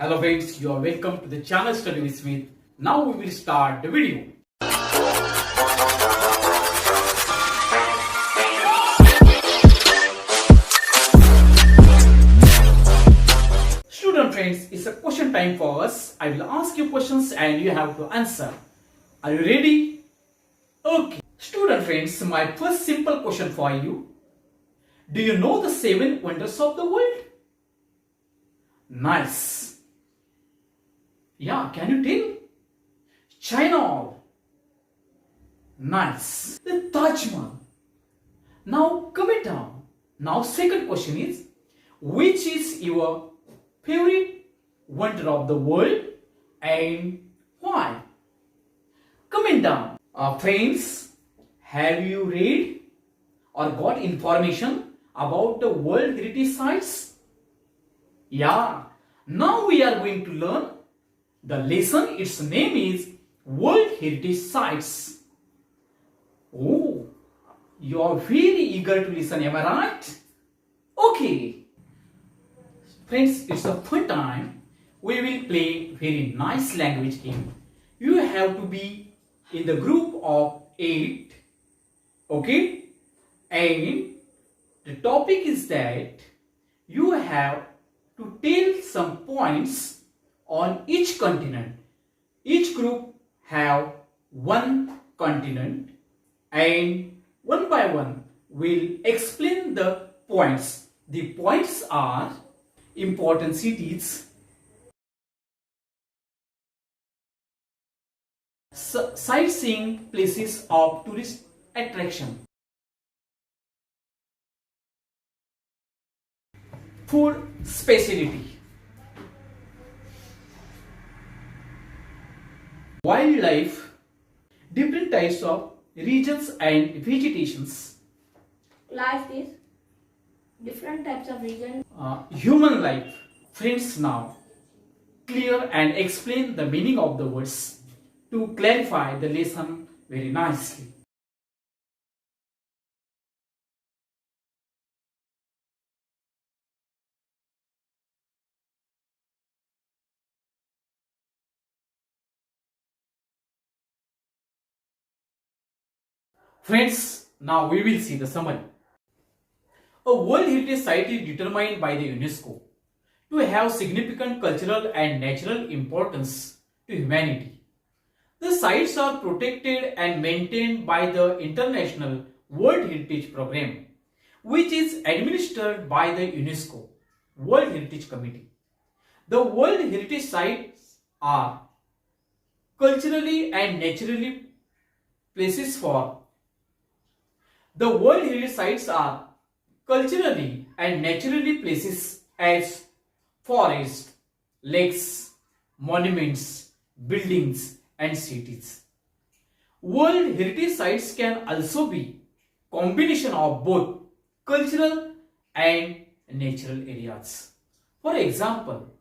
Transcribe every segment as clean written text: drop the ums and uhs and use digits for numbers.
Hello friends, you are welcome to the channel Study with Smit. Now we will start the video. Student friends, it's a question time for us. I will ask you questions and you have to answer. Are you ready? Okay. Student friends, my first simple question for you. Do you know the 7 wonders of the world? Nice. Yeah, can you tell? China. Nice. The Taj Mahal. Now comment down. Now second question is, which is your favorite wonder of the world and why? Comment down. Friends, have you read or got information about the World Heritage Sites? Yeah. Now we are going to learn the lesson. Its name is World Heritage Sites. Oh, you are very eager to listen, am I right? Okay. Friends, it's a fun time. We will play very nice language game. You have to be in the group of 8. Okay? And the topic is that you have to tell some points on each continent. Each group have one continent and one by one will explain the points. The points are important cities, sightseeing places of tourist attraction, food specialty, wildlife, different types of regions and vegetations, Life is different types of region. human life. Friends, now clear and explain the meaning of the words to clarify the lesson very nicely. Friends, now we will see the summary. A World Heritage Site is determined by the UNESCO to have significant cultural and natural importance to humanity. The sites are protected and maintained by the International World Heritage Program, which is administered by the UNESCO World Heritage Committee. The World Heritage Sites are culturally and naturally places for The World Heritage Sites are culturally and naturally places as forests, lakes, monuments, buildings and cities. World Heritage Sites can also be combination of both cultural and natural areas. For example,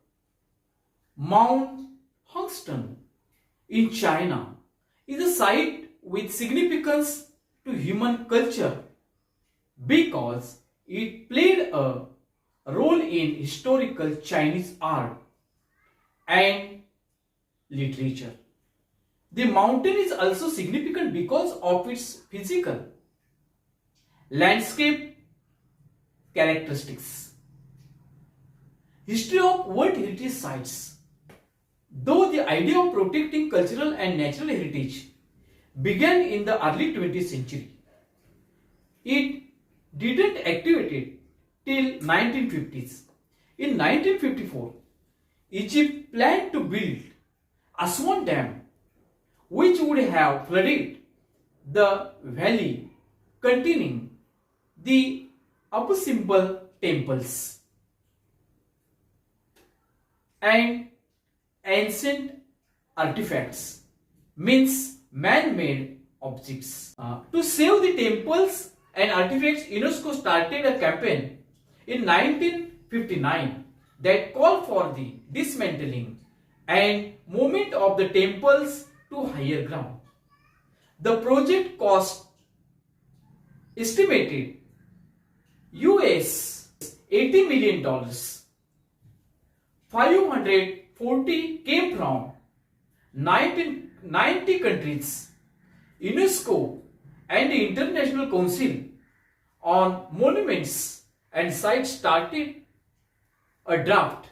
Mount Hongston in China is a site with significance to human culture because it played a role in historical Chinese art and literature. The mountain is also significant because of its physical landscape characteristics. History of World Heritage Sites. Though the idea of protecting cultural and natural heritage began in the early 20th century, it didn't activate it till 1950s. In 1954, Egypt planned to build Aswan Dam, which would have flooded the valley containing the Abu Simbel temples and ancient artifacts, means man-made objects. To save the temples and artifacts, UNESCO started a campaign in 1959 that called for the dismantling and movement of the temples to higher ground. The project cost estimated US $80 million, 540 came from 1990 countries. UNESCO and the International Council on Monuments and Sites started a draft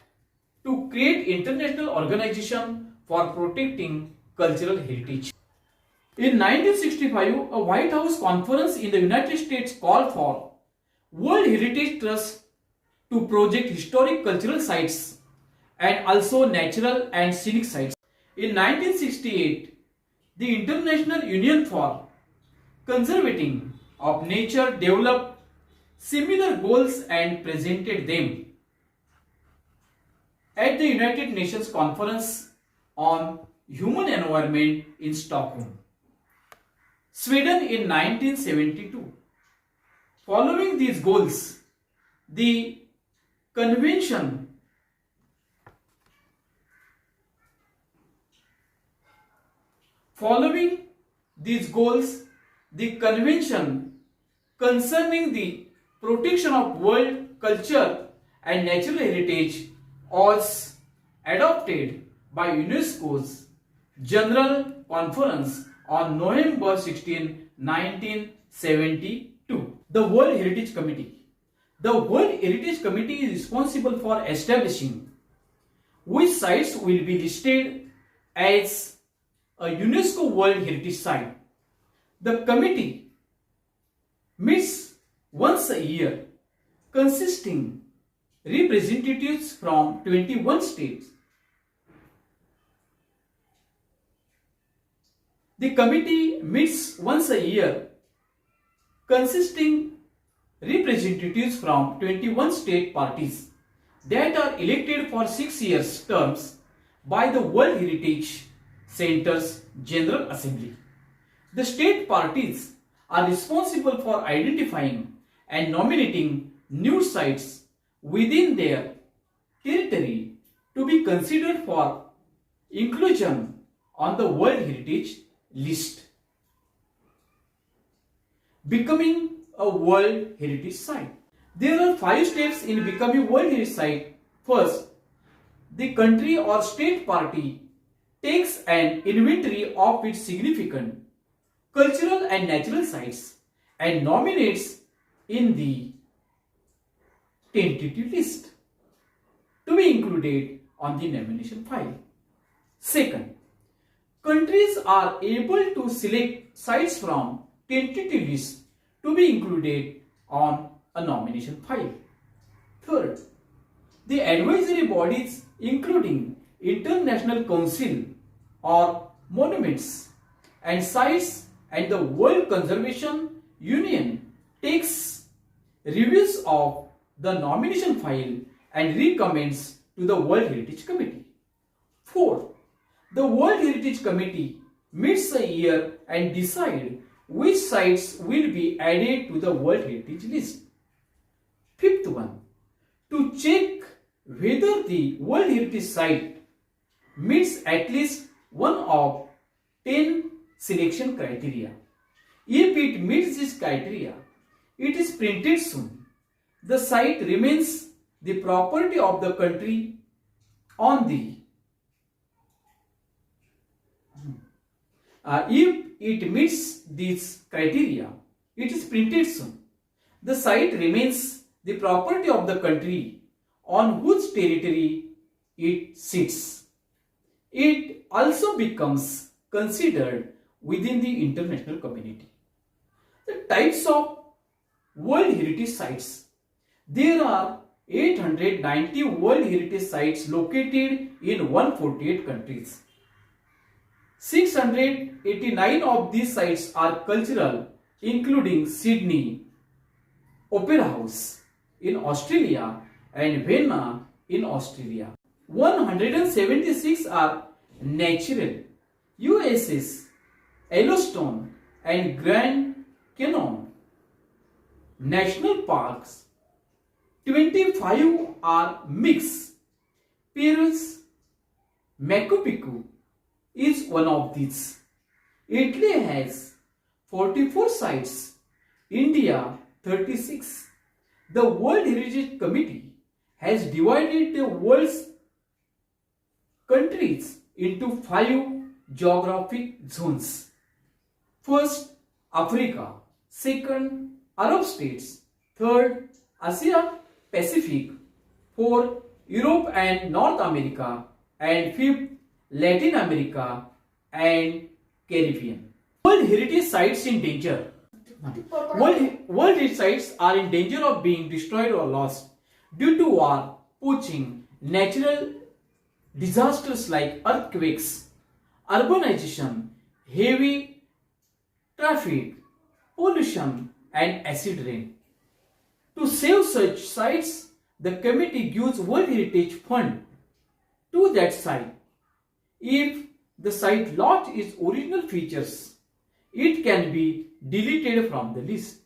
to create international organization for protecting cultural heritage. In 1965, a White House conference in the United States called for World Heritage Trust to project historic cultural sites and also natural and scenic sites. In 1968, the International Union for Conservation of Nature developed similar goals and presented them at the United Nations Conference on Human Environment in Stockholm, Sweden in 1972. Following these goals, the convention concerning the protection of world culture and natural heritage was adopted by UNESCO's General Conference on November 16, 1972. The World Heritage Committee. The World Heritage Committee is responsible for establishing which sites will be listed as a UNESCO World Heritage Site. The committee meets once a year, consisting representatives from 21 states. The committee meets once a year, consisting representatives from 21 state parties that are elected for 6 years terms by the World Heritage Center's General Assembly. The state parties are responsible for identifying and nominating new sites within their territory to be considered for inclusion on the World Heritage List, becoming a World Heritage Site. There are 5 steps in becoming World Heritage Site. First, the country or state party takes an inventory of its significant cultural and natural sites and nominates in the tentative list to be included on the nomination file. Second, countries are able to select sites from tentative list to be included on a nomination file. Third, the advisory bodies including International Council or Monuments and Sites and the World Conservation Union takes reviews of the nomination file and recommends to the World Heritage Committee. Fourth, the World Heritage Committee meets a year and decide which sites will be added to the World Heritage List. Fifth one, to check whether the World Heritage Site meets at least one of 10 selection criteria. If it meets this criteria, it is printed soon. The site remains the property of the country on the if it meets these criteria, it is printed soon. The site remains the property of the country on whose territory it sits. It also becomes considered within the international community. The types of World Heritage Sites. There are 890 World Heritage Sites located in 148 countries. 689 of these sites are cultural, including Sydney Opera House in Australia and Vienna in Australia. 176 are natural, USS Yellowstone and Grand Canyon National Parks. 25 are mixed. Peru's Machu Picchu is one of these. Italy has 44 sites, India 36. The World Heritage Committee has divided the world's countries into 5 geographic zones. First, Africa. Second, Arab states. Third, Asia Pacific. Fourth, Europe and North America. And fifth, Latin America and Caribbean. World Heritage Sites in danger. World Heritage Sites are in danger of being destroyed or lost due to war, poaching, natural disasters like earthquakes, urbanization, heavy traffic, pollution, and acid rain. To save such sites, the committee gives World Heritage Fund to that site. If the site lost its original features, it can be deleted from the list.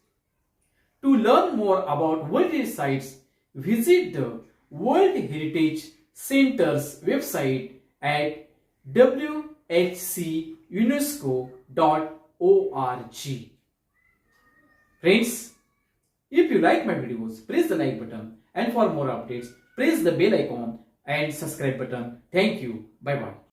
To learn more about World Heritage Sites, visit the World Heritage Center's website at whcunesco.org. Friends, if you like my videos, press the like button, and for more updates, press the bell icon and subscribe button. Thank you. Bye bye.